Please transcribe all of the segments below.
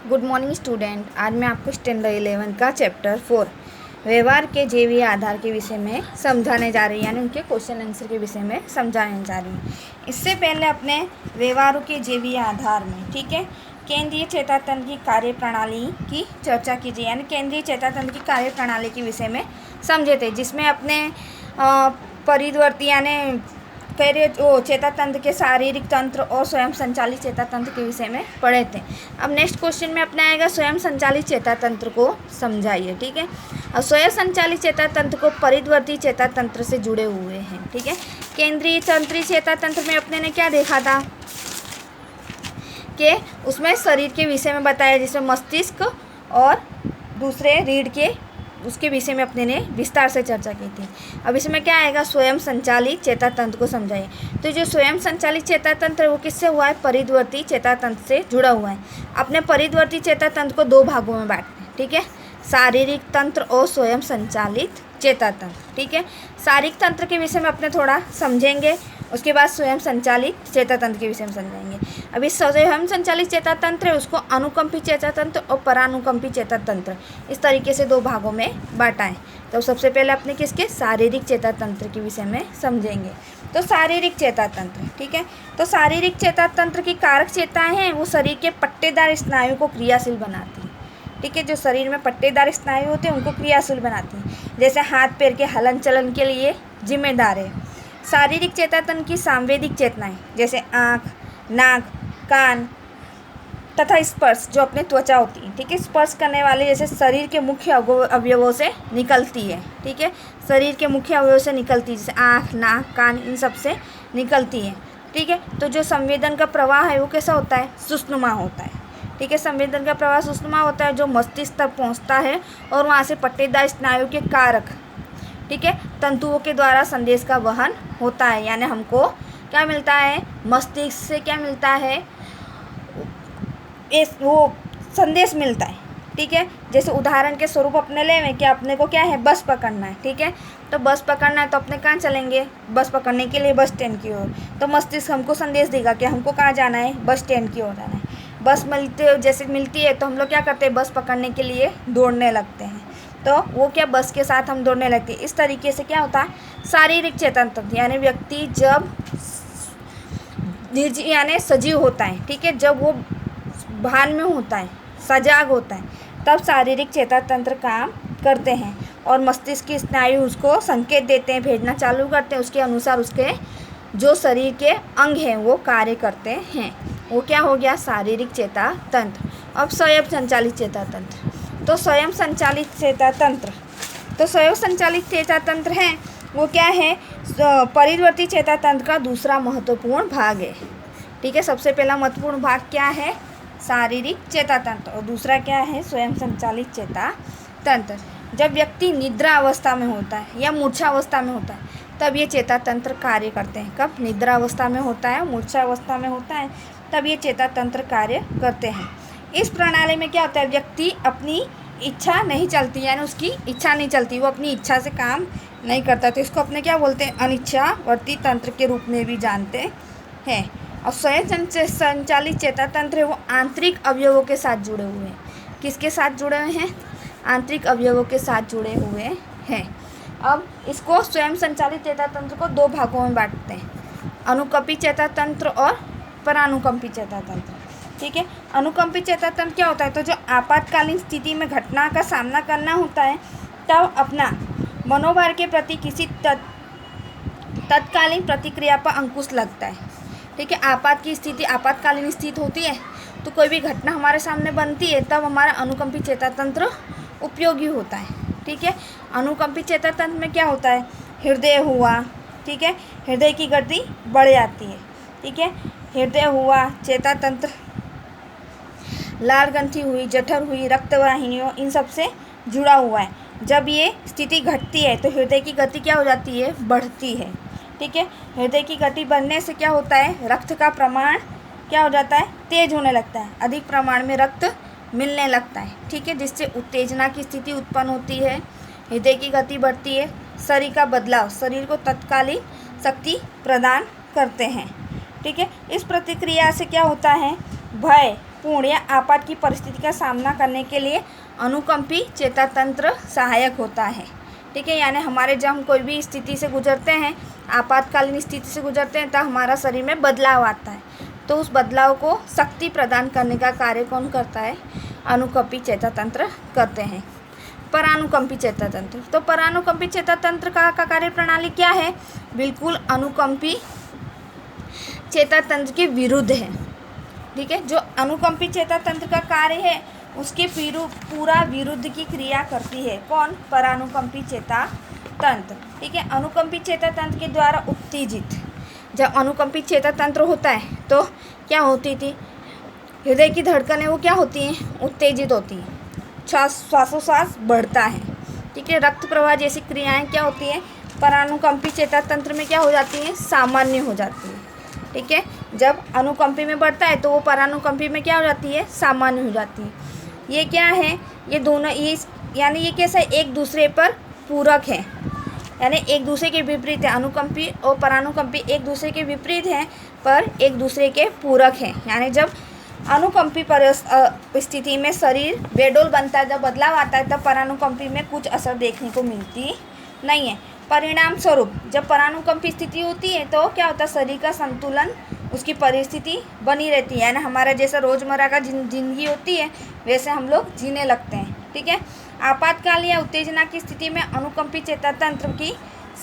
Good morning student. आज मैं आपको स्टैंडर्ड 11 का चैप्टर 4 व्यवहार के जैवीय आधार के विषय में समझाने जा रही हूँ, यानी उनके क्वेश्चन आंसर के विषय में समझाने जा रही हूँ। इससे पहले अपने व्यवहारों के जैवीय आधार में, ठीक है, केंद्रीय चेतातंत्र की कार्यप्रणाली की चर्चा कीजिए, यानी केंद्रीय चेतातंत्र की कार्यप्रणाली के विषय में समझे थे, जिसमें अपने परिवर्ती यानी चेतातंत्र के शारीरिक तंत्र और स्वयं संचालित चेतातंत्र के विषय में पढ़े थे। अब नेक्स्ट क्वेश्चन में अपना आएगा स्वयं संचालित चेतातंत्र को समझाइए, ठीक है। और स्वयं संचालित चेतातंत्र को परिवर्ती चेतातंत्र से जुड़े हुए हैं, ठीक है। केंद्रीय तंत्रीय चेतातंत्र में अपने ने क्या देखा था कि उसमें शरीर के विषय में बताया, जिसमें मस्तिष्क और दूसरे रीढ़ के उसके विषय में अपने ने विस्तार से चर्चा की थी। अब इसमें क्या आएगा, स्वयं संचालित चेतातंत्र को समझाइए। तो जो स्वयं संचालित चेतातंत्र है वो किससे हुआ है, परिवर्ती चेतातंत्र से जुड़ा हुआ है। अपने परिवर्ती चेतातंत्र को दो भागों में बांटते हैं, ठीक है, शारीरिक तंत्र और स्वयं संचालित चेतातंत्र, ठीक है। शारीरिक तंत्र के विषय में अपने थोड़ा समझेंगे, उसके बाद स्वयं संचालित चेतातंत्र के विषय में समझेंगे। अभी स्वयं संचालित चेतातंत्र है उसको अनुकंपी चेतातंत्र और परानुकंपी चेतातंत्र इस तरीके से दो भागों में बांटा है। तो सबसे पहले अपने किसके शारीरिक चेतातंत्र के विषय में समझेंगे। तो शारीरिक चेतातंत्र, ठीक है, तो शारीरिक चेतातंत्र की कारक चेताएं हैं वो शरीर के पट्टेदार स्नायु को क्रियाशील बनाती हैं, ठीक है। जो शरीर में पट्टेदार स्नायु होते हैं उनको क्रियाशील बनाती हैं, जैसे हाथ पैर के हलन चलन के लिए जिम्मेदार है। शारीरिक चेतातंत्र की सांवेदिक चेतनाएं जैसे आँख, नाक, कान तथा स्पर्श जो अपने त्वचा होती है, ठीक है, स्पर्श करने वाले जैसे शरीर के मुख्य अवयवों से निकलती है, ठीक है, शरीर के मुख्य अवयवों से निकलती है, जैसे आँख, नाक, कान, इन सब से निकलती है, ठीक है। तो जो संवेदन का प्रवाह है वो कैसा होता है, सुषुम्ना होता है, ठीक है। संवेदन का प्रवाह सुषुम्ना होता है जो मस्तिष्क तक पहुँचता है और वहाँ से पट्टेदार स्नायु के कारक, ठीक है, तंतुओं के द्वारा संदेश का वहन होता है। यानी हमको क्या मिलता है, मस्तिष्क से क्या मिलता है, वो संदेश मिलता है, ठीक है। जैसे उदाहरण के स्वरूप अपने लें कि अपने को क्या है, बस पकड़ना है, ठीक है। तो बस पकड़ना है तो अपने कहाँ चलेंगे, बस पकड़ने के लिए बस स्टैंड की ओर। तो मस्तिष्क हमको संदेश देगा कि हमको कहाँ जाना है, बस स्टैंड की ओर जाना है। बस जैसे मिलती है तो हम लोग क्या करते हैं, बस पकड़ने के लिए दौड़ने लगते हैं, तो वो क्या बस के साथ हम दौड़ने लगते हैं। इस तरीके से क्या होता है, शारीरिक चेतातंत्र यानी व्यक्ति जब यानी सजीव होता है, ठीक है, जब वो भान में होता है, सजाग होता है, तब शारीरिक चेतातंत्र काम करते हैं और मस्तिष्क की स्नायु उसको संकेत देते हैं, भेजना चालू करते हैं, उसके अनुसार उसके जो शरीर के अंग हैं वो कार्य करते हैं। वो क्या हो गया, शारीरिक चेतातंत्र। अब स्वयं संचालित चेतातंत्र, तो स्वयं संचालित चेतातंत्र, तो स्वयं संचालित चेतातंत्र है वो क्या है, परिवर्ती चेतातंत्र का दूसरा महत्वपूर्ण भाग है, ठीक है। सबसे पहला महत्वपूर्ण भाग क्या है, शारीरिक चेतातंत्र, और दूसरा क्या है, स्वयं संचालित चेतातंत्र। जब व्यक्ति निद्रा अवस्था में होता है या मूर्छा अवस्था में होता है तब ये चेतातंत्र कार्य करते हैं। कब निद्रा अवस्था में होता है, मूर्छा अवस्था में होता है, तब ये चेतातंत्र कार्य करते हैं। इस प्रणाली में क्या होता है, व्यक्ति अपनी इच्छा नहीं चलती, यानी उसकी इच्छा नहीं चलती, वो अपनी इच्छा से काम नहीं करता, तो इसको अपने क्या बोलते हैं, अनिच्छावर्ती तंत्र के रूप में भी जानते हैं। और स्वयं संचालित चेतातंत्र है वो आंतरिक अवयवों के साथ जुड़े हुए हैं। किसके साथ जुड़े हुए हैं, आंतरिक अवयवों के साथ जुड़े हुए हैं। अब इसको स्वयं संचालित चेतातंत्र को दो भागों में बांटते हैं, अनुकंपी चेतातंत्र और परानुकंपी चेतातंत्र, ठीक है। अनुकंपी चेतातंत्र क्या होता है, तो जो आपातकालीन स्थिति में घटना का सामना करना होता है तब अपना मनोभार के प्रति किसी तत्कालीन प्रतिक्रिया पर अंकुश लगता है, ठीक है। आपातकालीन स्थिति होती है तो कोई भी घटना हमारे सामने बनती है तब हमारा अनुकंपी चेतातंत्र उपयोगी होता है, ठीक है। अनुकंपी चेतातंत्र में क्या होता है, हृदय हुआ, ठीक है, हृदय की गति बढ़ जाती है, ठीक है, हृदय हुआ, चेतातंत्र, लाल ग्रंथि हुई, जठर हुई, रक्तवाहिनियों, इन सब से जुड़ा हुआ है। जब ये स्थिति घटती है तो हृदय की गति क्या हो जाती है, बढ़ती है, ठीक है। हृदय की गति बढ़ने से क्या होता है, रक्त का प्रमाण क्या हो जाता है, तेज होने लगता है, अधिक प्रमाण में रक्त मिलने लगता है, ठीक है, जिससे उत्तेजना की स्थिति उत्पन्न होती है, हृदय की गति बढ़ती है। शरीर का बदलाव शरीर को तत्कालीन शक्ति प्रदान करते हैं, ठीक है। इस प्रतिक्रिया से क्या होता है, भय पूर्ण या आपात की परिस्थिति का सामना करने के लिए अनुकंपी चेतातंत्र सहायक होता है। ठीक है, यानी हमारे जब हम कोई भी स्थिति से गुजरते हैं, आपातकालीन स्थिति से गुजरते हैं, तो हमारा शरीर में बदलाव आता है, तो उस बदलाव को शक्ति प्रदान करने का कार्य कौन करता है? अनुकंपी चेतातंत्र करते हैं। परानुकंपी चेतातंत्र, तो परानुकंपी चेतातंत्र का कार्य प्रणाली क्या है? बिल्कुल अनुकंपी चेतातंत्र के विरुद्ध है। ठीक है, जो अनुकंपी चेतातंत्र का कार्य है उसके पूरा विरुद्ध की क्रिया करती है कौन? परानुकंपी चेतातंत्र। ठीक है, अनुकंपी चेतातंत्र के द्वारा उत्तेजित, जब अनुकंपी चेतातंत्र होता है तो क्या होती थी? हृदय की धड़कनें वो क्या होती हैं? उत्तेजित होती हैं, श्वासोश्वास बढ़ता है। ठीक है, रक्त प्रवाह जैसी क्रियाएं क्या होती हैं? परानुकंपी चेतातंत्र में क्या हो जाती हैं? सामान्य हो जाती है। ठीक है, जब अनुकंपी में बढ़ता है तो वो परानुकंपी में क्या हो जाती है? सामान्य हो जाती है। ये क्या है? ये दोनों यानी ये कैसा है? एक दूसरे पर पूरक है, यानी एक दूसरे के विपरीत है। अनुकंपी और परानुकंपी एक दूसरे के विपरीत हैं पर एक दूसरे के पूरक हैं। यानी जब अनुकंपी परिस्थिति में शरीर बेडोल बनता है, जब बदलाव आता है, तब परानुकंपी में कुछ असर देखने को मिलती नहीं है। परिणाम स्वरूप जब परानुकंपी स्थिति होती है तो क्या होता है? शरीर का संतुलन, उसकी परिस्थिति बनी रहती है, यानी हमारा जैसा रोज़मर्रा का जिंदगी होती है वैसे हम लोग जीने लगते हैं। ठीक है, आपातकाल या उत्तेजना की स्थिति में अनुकंपी चेतातंत्र की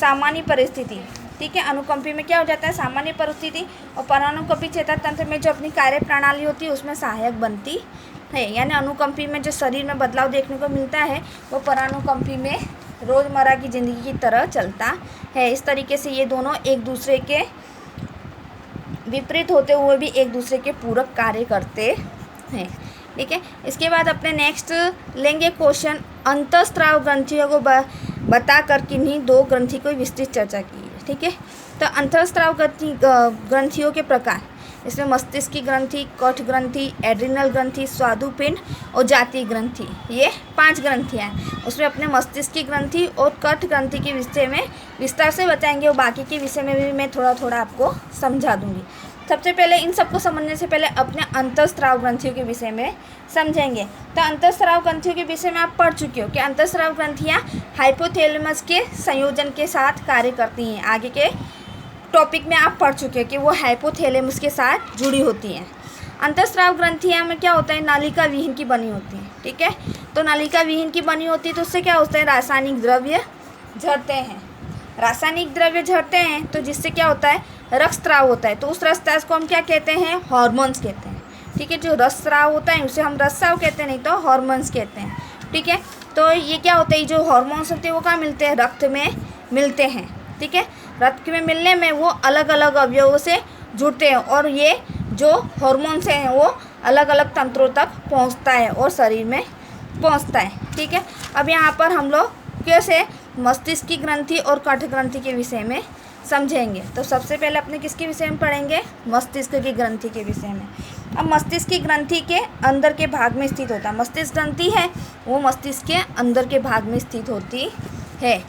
सामान्य परिस्थिति, ठीक है, अनुकंपी में क्या हो जाता है? सामान्य परिस्थिति, और परानुकंपी चेतातंत्र में जो अपनी कार्य प्रणाली होती है उसमें सहायक बनती है। यानी अनुकंपी में जो शरीर में बदलाव देखने को मिलता है वो परानुकंपी में रोज़मर्रा की ज़िंदगी की तरह चलता है। इस तरीके से ये दोनों एक दूसरे के विपरीत होते हुए भी एक दूसरे के पूरक कार्य करते हैं। ठीक है, इसके बाद अपने नेक्स्ट लेंगे क्वेश्चन, अंतःस्राव ग्रंथियों को बताकर किन्हीं दो ग्रंथि को विस्तृत चर्चा की है। ठीक है, तो अंतःस्राव ग्रंथियों के प्रकार, इसमें मस्तिष्क की ग्रंथि, कठ ग्रंथि, एड्रिनल ग्रंथि, स्वादुपिंड और जातीय ग्रंथि, ये 5 ग्रंथियाँ हैं। उसमें अपने मस्तिष्क की ग्रंथि और कठ ग्रंथि के विषय में विस्तार से बताएंगे और बाकी के विषय में भी मैं थोड़ा थोड़ा आपको समझा दूंगी। सबसे पहले इन सबको समझने से पहले अपने अंतःस्राव ग्रंथियों के विषय में समझेंगे। तो अंतःस्राव ग्रंथियों के विषय में आप पढ़ चुके हो कि अंतःस्राव ग्रंथियाँ हाइपोथैलेमस के संयोजन के साथ कार्य करती हैं। आगे के टॉपिक में आप पढ़ चुके हैं कि वो हाइपोथैलेमस के साथ जुड़ी होती हैं। अंतःस्राव ग्रंथियाँ में क्या होता है? नालिका विहीन की बनी होती है। ठीक है, तो नालिका विहीन की बनी होती है तो उससे क्या होता है? रासायनिक द्रव्य झरते हैं। रासायनिक द्रव्य झरते हैं तो जिससे क्या होता है? रक्तस्राव होता है। तो उस रक्तस्राव को हम क्या कहते हैं? हॉर्मोन्स कहते हैं। ठीक है, जो रक्तस्राव होता है उसे हम रक्तस्राव कहते हैं, नहीं तो हॉर्मोन्स कहते हैं। ठीक है, तो ये क्या होता है? जो हॉर्मोन्स होते हैं वो कहाँ मिलते हैं? रक्त में मिलते हैं। ठीक है, रक्त में मिलने में वो अलग अलग अवयवों से जुड़ते हैं और ये जो हॉर्मोन्स हैं वो अलग अलग तंत्रों तक पहुंचता है और शरीर में पहुंचता है। ठीक है, अब यहाँ पर हम लोग कैसे मस्तिष्क की ग्रंथि और कठ ग्रंथि के विषय में समझेंगे। तो सबसे पहले अपने किसके विषय में पढ़ेंगे? मस्तिष्क की ग्रंथि के विषय में। अब मस्तिष्क की ग्रंथि के अंदर के भाग में स्थित होता है। मस्तिष्क ग्रंथि है वो मस्तिष्क के अंदर के भाग में स्थित होती है,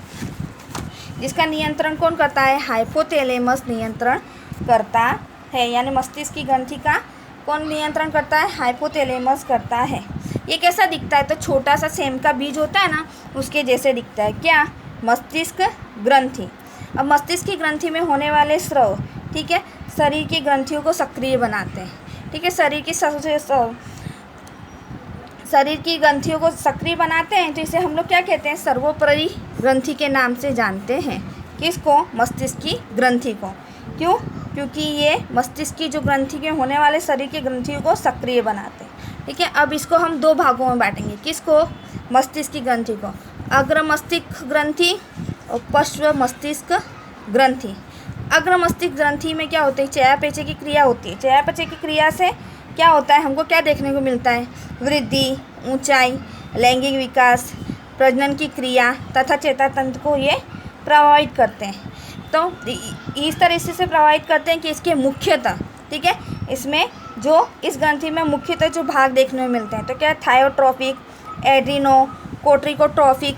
जिसका नियंत्रण कौन करता है? हाइपोथैलेमस नियंत्रण करता है। यानी मस्तिष्क की ग्रंथि का कौन नियंत्रण करता है? हाइपोथैलेमस करता है। ये कैसा दिखता है? तो छोटा सा सेम का बीज होता है ना, उसके जैसे दिखता है। क्या? मस्तिष्क ग्रंथि। अब मस्तिष्क की ग्रंथि में होने वाले स्राव, ठीक है, शरीर की ग्रंथियों को सक्रिय बनाते हैं। ठीक है, शरीर की ग्रंथियों को सक्रिय बनाते हैं, तो इसे हम लोग क्या कहते हैं? सर्वोपरि ग्रंथि के नाम से जानते हैं। किसको? मस्तिष्क की ग्रंथि को। क्यों? क्योंकि ये मस्तिष्क की जो ग्रंथि के होने वाले शरीर की ग्रंथियों को सक्रिय बनाते हैं। ठीक है, अब इसको हम 2 भागों में बांटेंगे। किसको? मस्तिष्क की ग्रंथि को। अग्र मस्तिष्क ग्रंथि और पश्च मस्तिष्क ग्रंथि। अग्र मस्तिष्क ग्रंथि में क्या होता है? चयापचय की क्रिया होती है। चयापचय की क्रिया से क्या होता है? हमको क्या देखने को मिलता है? वृद्धि, ऊंचाई, लैंगिक विकास, प्रजनन की क्रिया तथा चेतातंत्र को ये प्रभावित करते हैं। तो इस तरह से प्रभावित करते हैं कि इसके मुख्यतः, ठीक है, इसमें जो इस ग्रंथि में मुख्यतः जो भाग देखने को मिलते हैं तो क्या? थायोट्रोपिक, एड्रिनो कोर्टिकोट्रोपिक,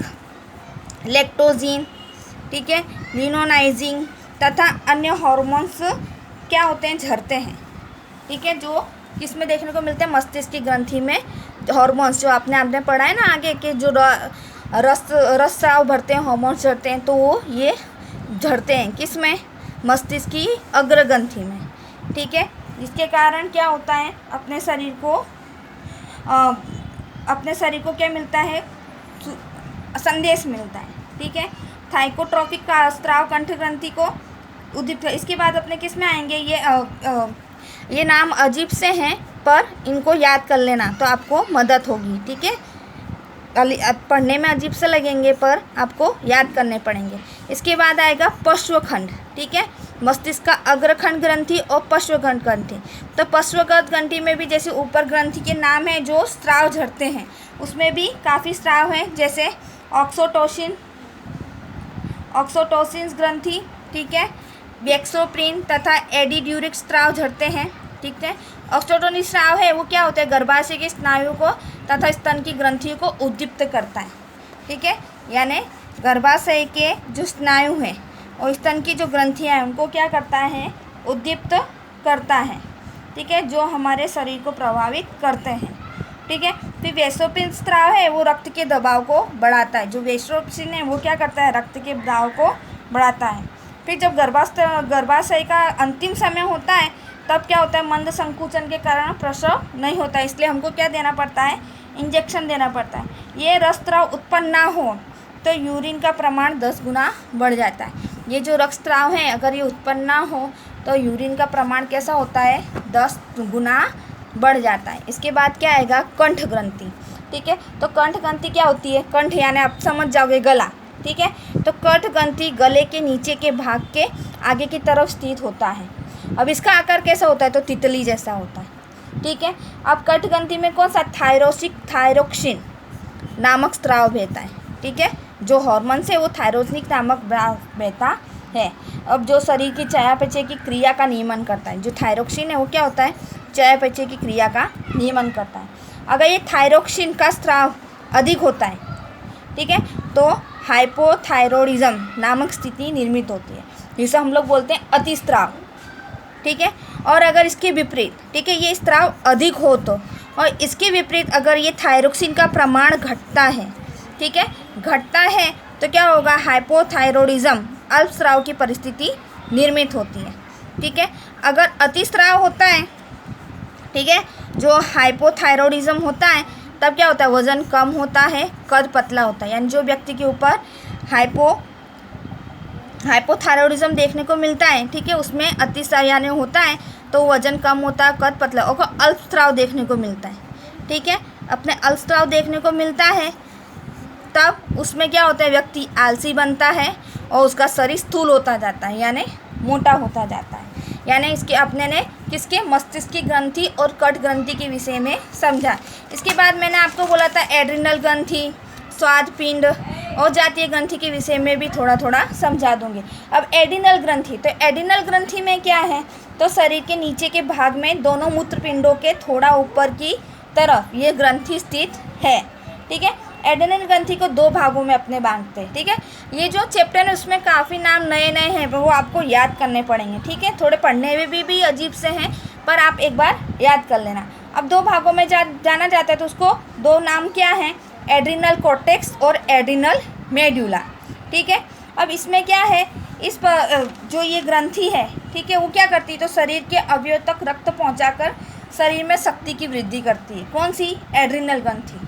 लैक्टोजिन, ठीक है, लिनोनाइजिंग तथा अन्य हार्मोन्स क्या होते हैं? झरते हैं। ठीक है, जो किस में देखने को मिलते हैं? मस्तिष्क की ग्रंथि में हॉर्मोन्स, जो आपने पढ़ा है ना आगे के, जो रस स्राव भरते हैं, हॉर्मोन्स झड़ते हैं, तो वो ये झड़ते हैं किस में? मस्तिष्क की अग्रग्रंथि में। ठीक है, जिसके कारण क्या होता है, अपने शरीर को क्या मिलता है? संदेश मिलता है। ठीक है, थाइकोट्रोपिक का स्राव कंठ ग्रंथि को उद्दीपित। इसके बाद अपने किस में आएंगे? ये नाम अजीब से हैं, पर इनको याद कर लेना तो आपको मदद होगी। ठीक है, पढ़ने में अजीब से लगेंगे पर आपको याद करने पड़ेंगे। इसके बाद आएगा पश्वखंड। ठीक है, मस्तिष्क का अग्रखंड ग्रंथि और पश्वखंड ग्रंथि। तो पश्वखंड ग्रंथि में भी जैसे ऊपर ग्रंथि के नाम है जो स्राव झड़ते हैं, उसमें भी काफ़ी स्राव हैं, जैसे ऑक्सोटोसिन ग्रंथि। ठीक है, वेक्सोप्रिन तथा एडिड्यूरिक स्राव झड़ते हैं। ठीक है, ऑक्सोटोसिन स्राव है वो क्या होता है? गर्भाशय के स्नायु को तथा स्तन की ग्रंथियों को उद्दीप्त करता है। ठीक है, यानी गर्भाशय के जो स्नायु हैं और स्तन की जो ग्रंथियां हैं उनको क्या करता है? उद्दीप्त करता है। ठीक है, जो हमारे शरीर को प्रभावित करते हैं। ठीक है, फिर वेसोप्रिन स्राव है वो रक्त के दबाव को बढ़ाता है। जो वेसोप्रिन है वो क्या करता है? रक्त के दबाव को बढ़ाता है। फिर जब गर्भाशय का अंतिम समय होता है तब क्या होता है? मंद संकुचन के कारण प्रसव नहीं होता है, इसलिए हमको क्या देना पड़ता है? इंजेक्शन देना पड़ता है। ये रक्तस्राव उत्पन्न ना हो तो यूरिन का प्रमाण 10 गुना बढ़ जाता है। ये जो रक्तस्राव है अगर ये उत्पन्न ना हो तो यूरिन का प्रमाण कैसा होता है? 10 गुना बढ़ जाता है। इसके बाद क्या आएगा? कंठ ग्रंथि। ठीक है, तो कंठ ग्रंथि क्या होती है? कंठ यानी आप समझ जाओगे गला। ठीक है, तो कंठ ग्रंथि गले के नीचे के भाग के आगे की तरफ स्थित होता है। अब इसका आकार कैसा होता है? तो तितली जैसा होता है। ठीक है, अब कंठ ग्रंथि में कौन सा? थायरोक्सिन नामक स्राव बहता है। ठीक है, जो हार्मोन से वो थायरोक्सिन नामक बहता है। अब जो शरीर की चयापचय की क्रिया का नियमन करता है, जो थायरोक्सिन है वो क्या होता है? चयापचय की क्रिया का नियमन करता है। अगर ये थायरोक्सिन का स्राव अधिक होता है, ठीक है, तो हाइपोथायरॉयडिज्म नामक स्थिति निर्मित होती है, जिसे हम लोग बोलते हैं अतिस्राव। ठीक है, और अगर इसके विपरीत, ठीक है, ये स्राव अधिक हो तो, और इसके विपरीत अगर ये थायरोक्सिन का प्रमाण घटता है, ठीक है, घटता है तो क्या होगा? हाइपोथायरॉयडिज्म अल्पस्राव की परिस्थिति निर्मित होती है। ठीक है, अगर अतिस्राव होता है, ठीक है, जो हाइपोथायरॉयडिज्म होता है तब क्या होता है? वज़न कम होता है, कद पतला होता है। यानी जो व्यक्ति के ऊपर हाइपोथायरॉयडिज्म देखने को मिलता है, ठीक है, उसमें अतिस्राव यानी होता है तो वज़न कम होता है, कद पतला, और अल्पस्राव देखने को मिलता है। ठीक है, अपने अल्पस्राव देखने को मिलता है तब उसमें क्या होता है? व्यक्ति आलसी बनता है और उसका शरीर स्थूल होता जाता है, यानी मोटा होता जाता है। यानी इसके अपने ने किसके? मस्तिष्क की ग्रंथि और कंठ ग्रंथि के विषय में समझा। इसके बाद मैंने आपको बोला था एड्रिनल ग्रंथि, स्वाद पिंड और जातीय ग्रंथि के विषय में भी थोड़ा थोड़ा समझा दूंगी। अब एड्रिनल ग्रंथि, तो एड्रिनल ग्रंथि में क्या है? तो शरीर के नीचे के भाग में दोनों मूत्रपिंडों के थोड़ा ऊपर की तरफ ये ग्रंथि स्थित है। ठीक है, एड्रिनल ग्रंथि को 2 भागों में अपने बांटते हैं। ठीक है, ये जो चैप्टर है उसमें काफ़ी नाम नए नए हैं, वो आपको याद करने पड़ेंगे। ठीक है, थोड़े पढ़ने में भी अजीब से हैं, पर आप एक बार याद कर लेना। अब 2 भागों में जाना जाता है तो उसको 2 नाम क्या हैं? एड्रिनल कॉर्टेक्स और एड्रिनल मेड्यूला। ठीक है, अब इसमें क्या है? इस पर जो ये ग्रंथि है, ठीक है, वो क्या करती है? तो शरीर के अवयव तक रक्त पहुंचाकर शरीर में शक्ति की वृद्धि करती है। कौन सी? एड्रिनल ग्रंथि।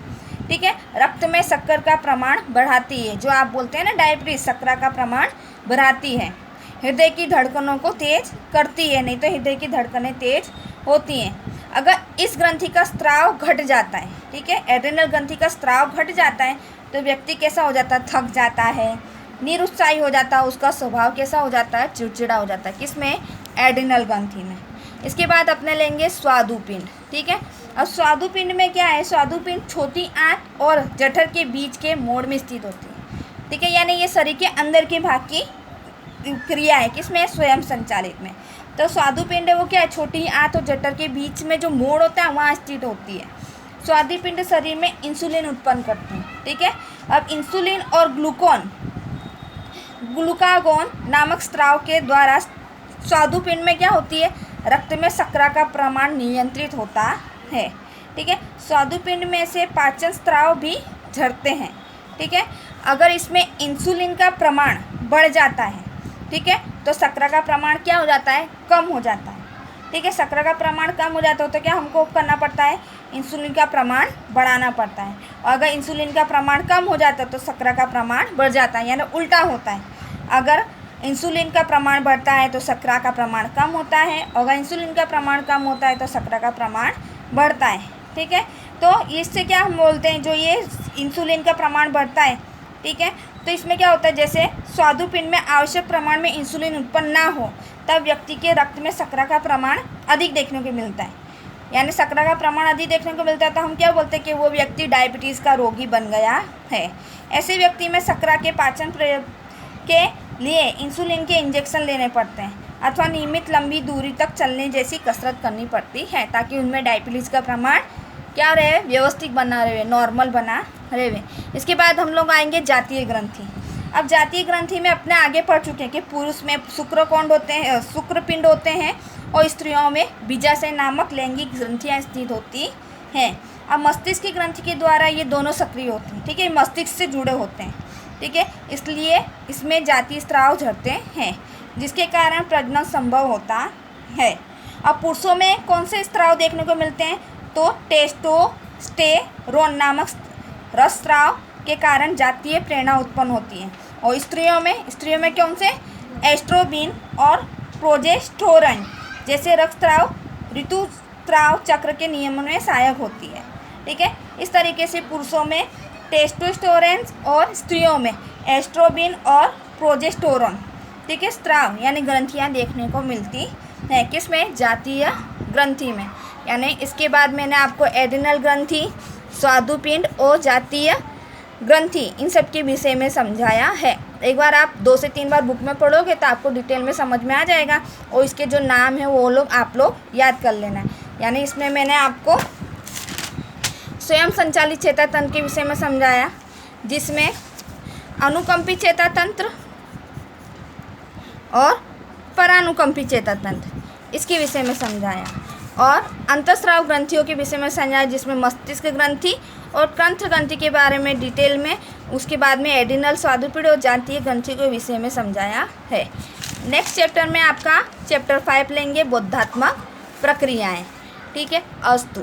ठीक है, रक्त में शक्कर का प्रमाण बढ़ाती है, जो आप बोलते हैं ना डायबिटीज, शर्करा का प्रमाण बढ़ाती है। हृदय की धड़कनों को तेज करती है, नहीं तो हृदय की धड़कनें तेज होती हैं। अगर इस ग्रंथि का स्राव घट जाता है, ठीक है, एड्रिनल ग्रंथि का स्राव घट जाता है तो व्यक्ति कैसा हो जाता है? थक जाता है, निरुत्साही हो जाता है, उसका स्वभाव कैसा हो जाता है? चिड़चिड़ा हो जाता है। किसमें? एड्रिनल ग्रंथि में। इसके बाद अपने लेंगे स्वादुपिंड। ठीक है, अब स्वादुपिंड में क्या है? स्वादुपिंड छोटी आंत और जठर के बीच के मोड़ में स्थित होती है। ठीक है, यानी ये शरीर के अंदर के भाग की क्रिया है। किसमें? स्वयं संचालित में। तो स्वादुपिंड वो क्या है? छोटी आंत और जठर के बीच में जो मोड़ होता है वहाँ स्थित होती है। स्वादुपिंड शरीर में इंसुलिन उत्पन्न करते हैं। ठीक है, अब इंसुलिन और ग्लूकागोन नामक स्राव के द्वारा स्वादुपिंड में क्या होती है? रक्त में शर्करा का प्रमाण नियंत्रित होता है। ठीक है, स्वादुपिंड में से पाचन स्राव भी झरते हैं। ठीक है, अगर इसमें इंसुलिन का प्रमाण बढ़ जाता है, ठीक है, तो शर्करा का प्रमाण क्या हो जाता है, कम हो जाता है। ठीक है, शर्करा का प्रमाण कम हो जाता है तो क्या हमको करना पड़ता है, इंसुलिन का प्रमाण बढ़ाना पड़ता है। और अगर इंसुलिन का प्रमाण कम हो जाता है तो शर्करा का प्रमाण बढ़ जाता है, यानी उल्टा होता है। अगर इंसुलिन का प्रमाण बढ़ता है तो शर्करा का प्रमाण कम होता है, और अगर इंसुलिन का प्रमाण कम होता है तो शर्करा का प्रमाण बढ़ता है। ठीक है, तो इससे क्या हम बोलते हैं, जो ये इंसुलिन का प्रमाण बढ़ता है, ठीक है, तो इसमें क्या होता है, जैसे स्वादुपिंड में आवश्यक प्रमाण में इंसुलिन उत्पन्न ना हो तब व्यक्ति के रक्त में शर्करा का प्रमाण अधिक देखने को मिलता है, यानी शर्करा का प्रमाण अधिक देखने को मिलता है तो हम क्या बोलते हैं कि वो व्यक्ति डायबिटीज़ का रोगी बन गया है। ऐसे व्यक्ति में शर्करा के पाचन प्रयोग के लिए इंसुलिन के इंजेक्शन लेने पड़ते हैं अथवा नियमित लंबी दूरी तक चलने जैसी कसरत करनी पड़ती है ताकि उनमें डायबिटीज़ का प्रमाण क्या रहे, व्यवस्थित बना रहे, नॉर्मल बना रहे। इसके बाद हम लोग आएंगे जातीय ग्रंथि। अब जातीय ग्रंथि में अपने आगे पढ़ चुके हैं कि पुरुष में शुक्रकोंड होते हैं, शुक्रपिंड होते हैं, और स्त्रियों में बीजाशय नामक लैंगिक ग्रंथियाँ स्थित होती हैं। अब मस्तिष्क की ग्रंथि के द्वारा ये दोनों सक्रिय होते हैं। ठीक है, मस्तिष्क से जुड़े होते हैं। ठीक है, इसलिए इसमें जातीय स्राव झरते हैं जिसके कारण प्रजनन संभव होता है। अब पुरुषों में कौन से स्राव देखने को मिलते हैं, तो टेस्टोस्टेरोन नामक रसस्राव के कारण जातीय प्रेरणा उत्पन्न होती है। और स्त्रियों में कौन से, एस्ट्रोबिन और प्रोजेस्टेरोन जैसे रक्तस्राव ऋतुस्राव चक्र के नियमन में सहायक होती है। ठीक है, इस तरीके से पुरुषों में टेस्टोस्टेरोन और स्त्रियों में एस्ट्रोबिन और प्रोजेस्टेरोन, ठीक है, स्राव यानी ग्रंथियां देखने को मिलती है। किसमें, जातीय ग्रंथि में। यानी इसके बाद मैंने आपको एड्रिनल ग्रंथि, स्वादुपिंड और जातीय ग्रंथि इन सब के विषय में समझाया है। एक बार आप 2 से 3 बार बुक में पढ़ोगे तो आपको डिटेल में समझ में आ जाएगा, और इसके जो नाम है वो लोग आप लोग याद कर लेना है। यानी इसमें मैंने आपको स्वयं संचालित चेतातंत्र के विषय में समझाया, जिसमें अनुकंपी चेतातंत्र और परानुकंपी चेतातंत्र इसके विषय में समझाया, और अंतःस्राव ग्रंथियों के विषय में समझाया जिसमें मस्तिष्क ग्रंथि और कंठ ग्रंथि के बारे में डिटेल में, उसके बाद में एड्रिनल, स्वादुपिंड और जातीय ग्रंथि के विषय में समझाया है। नेक्स्ट चैप्टर में आपका चैप्टर 5 लेंगे, बोधात्मक प्रक्रियाएं। ठीक है, अस्तु।